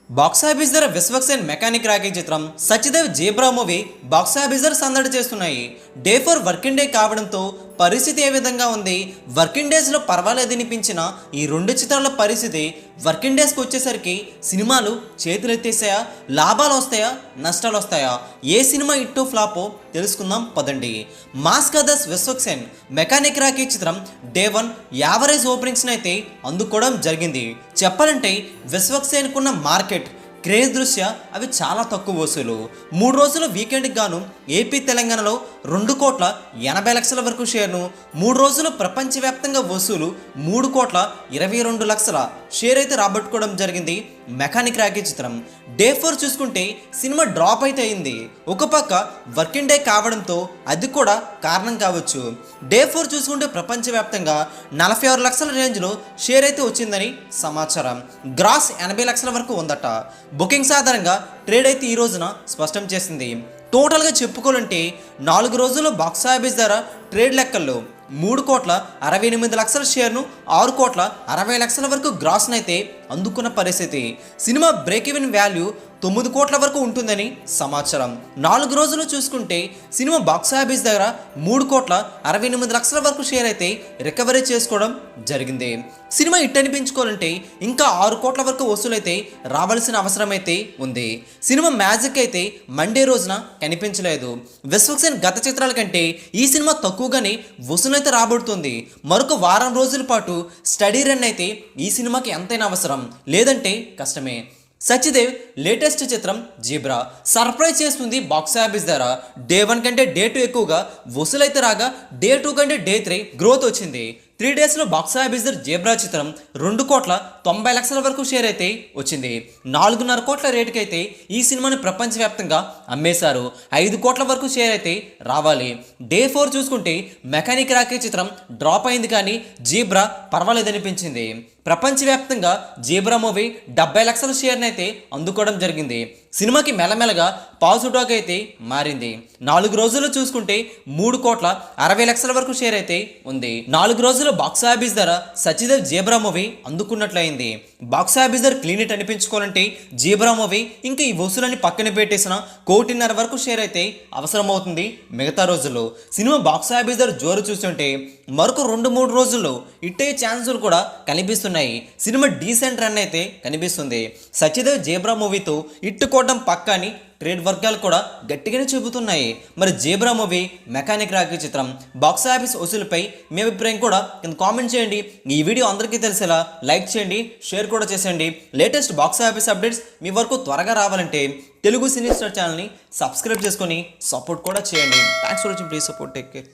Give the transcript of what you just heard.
Box office ధర Vishwaksen mechanic Rocky చిత్రం Satyadev Zebra movie box office ధర సందడి చేస్తున్నాయి. డే 4 వర్కింగ్ డే కావడంతో పరిస్థితి ఏ విధంగా ఉంది, వర్కింగ్ డేస్లో పర్వాలేదనిపించిన ఈ రెండు చిత్రాల పరిస్థితి వర్కింగ్ డేస్కి వచ్చేసరికి సినిమాలు చేతులు ఎత్తేసాయా, లాభాలు వస్తాయా, నష్టాలు వస్తాయా, ఏ సినిమా ఇట్టు ఫ్లాపో తెలుసుకుందాం పదండి. మాస్ కదర్స్ విశ్వక్సేన్ మెకానిక్ రాకీ చిత్రం డే 1 యావరేజ్ ఓపెనింగ్స్ని అయితే అందుకోవడం జరిగింది. చెప్పాలంటే విశ్వక్సేన్కున్న మార్కెట్ క్రేజ్ దృష్ట్యా అవి చాలా తక్కువ వసూలు. 3 రోజుల వీకెండ్కి గాను ఏపీ తెలంగాణలో 2,80,00,000 వరకు షేర్ను, 3 రోజులు ప్రపంచవ్యాప్తంగా వసూలు 3,22,00,000 షేర్ అయితే రాబట్టుకోవడం జరిగింది మెకానిక్ రాకీ చిత్రం. డే 4 చూసుకుంటే సినిమా డ్రాప్ అయితే అయింది. ఒక పక్క వర్కింగ్ డే కావడంతో అది కూడా కారణం కావచ్చు. డే 4 చూసుకుంటే ప్రపంచవ్యాప్తంగా 46 లక్షల రేంజ్లో షేర్ అయితే వచ్చిందని సమాచారం. గ్రాస్ 80 లక్షల వరకు ఉందట. బుకింగ్స్ ఆధారంగా ట్రేడ్ అయితే ఈ రోజున స్పష్టం చేసింది. టోటల్గా చెప్పుకోవాలంటే 4 రోజుల్లో బాక్స్ ఆఫీస్ ధర ట్రేడ్ లెక్కల్లో 3,68,00,000 షేర్ను 6,60,00,000 వరకు గ్రాస్నైతే అందుకున్న పరిస్థితి. సినిమా బ్రేక్ ఈవెన్ వాల్యూ 9 కోట్ల వరకు ఉంటుందని సమాచారం. 4 రోజులు చూసుకుంటే సినిమా బాక్స్ ఆఫీస్ దగ్గర 3,68,00,000 వరకు షేర్ అయితే రికవరీ చేసుకోవడం జరిగింది. సినిమా హిట్ అనిపించుకోవాలంటే ఇంకా 6 కోట్ల వరకు వసూలైతే రావాల్సిన అవసరం అయితే ఉంది. సినిమా మ్యాజిక్ అయితే మండే రోజున కనిపించలేదు. విశ్వక్సేన్ గత చిత్రాల కంటే ఈ సినిమా తక్కువగానే వసూలైతే రాబడుతుంది. మరొక వారం రోజుల పాటు స్టడీ రన్ అయితే ఈ సినిమాకి ఎంతైనా అవసరం, లేదంటే కష్టమే. సత్యదేవ్ లేటెస్ట్ చిత్రం జీబ్రా సర్ప్రైజ్ చేస్తుంది బాక్స్ ఆఫీస్ ధర. డే 1 కంటే డే 2 ఎక్కువగా వసూలైతే రాగా డే 2 కంటే డే 3 గ్రోత్ వచ్చింది. 3 డేస్లో బాక్స్ ఆఫీస్ ధర జీబ్రా చిత్రం 2,90,00,000 వరకు షేర్ అయితే వచ్చింది. 4.5 కోట్ల రేటుకి అయితే ఈ సినిమాని ప్రపంచవ్యాప్తంగా అమ్మేశారు. 5 కోట్ల వరకు షేర్ అయితే రావాలి. డే 4 చూసుకుంటే మెకానిక్ రాకీ చిత్రం డ్రాప్ అయింది, కానీ జీబ్రా పర్వాలేదనిపించింది. ప్రపంచవ్యాప్తంగా జీబ్రా మూవీ 70 లక్షల షేర్ని అయితే అందుకోవడం జరిగింది. సినిమాకి మెల్లమెల్లగా పాజిటివ్ టాక్ అయితే మారింది. 4 రోజుల్లో చూసుకుంటే 3,60,00,000 వరకు షేర్ అయితే ఉంది. 4 రోజుల్లో బాక్స్ ఆఫీస్ ధర సత్యదేవ్ జీబ్రా మూవీ అందుకున్నట్లయింది. బాక్స్ ఆఫీస్ ధర క్లీన్ హిట్ అనిపించుకోవాలంటే జీబ్రా మూవీ ఇంకా ఈ వసూలని పక్కన పెట్టేసిన 1,50,00,000 వరకు షేర్ అయితే అవసరం అవుతుంది. మిగతా రోజుల్లో సినిమా బాక్స్ ఆఫీస్ ధర జోరు చూస్తుంటే మరొక 2-3 రోజుల్లో హిట్ అయ్యే ఛాన్సులు కూడా కనిపిస్తున్నాయి. సినిమా డీసెంట్ రన్ అయితే కనిపిస్తుంది. సత్యదేవ్ జీబ్రా మూవీతో హిట్ కొట్టడం పక్కాని ట్రేడ్ వర్గాలు కూడా గట్టిగానే చెబుతున్నాయి. మరి జీబ్రా మూవీ మెకానిక్ రాకీ చిత్రం బాక్స్ ఆఫీస్ వసూలుపై మీ అభిప్రాయం కూడా కింద కామెంట్ చేయండి. ఈ వీడియో అందరికీ తెలిసేలా లైక్ చేయండి, షేర్ కూడా చేసేయండి. లేటెస్ట్ బాక్స్ ఆఫీస్ అప్డేట్స్ మీ వరకు త్వరగా రావాలంటే తెలుగు సినీ స్టార్ ఛానల్ని సబ్స్క్రైబ్ చేసుకొని సపోర్ట్ కూడా చేయండి. Thanks for watching. Please support, take care.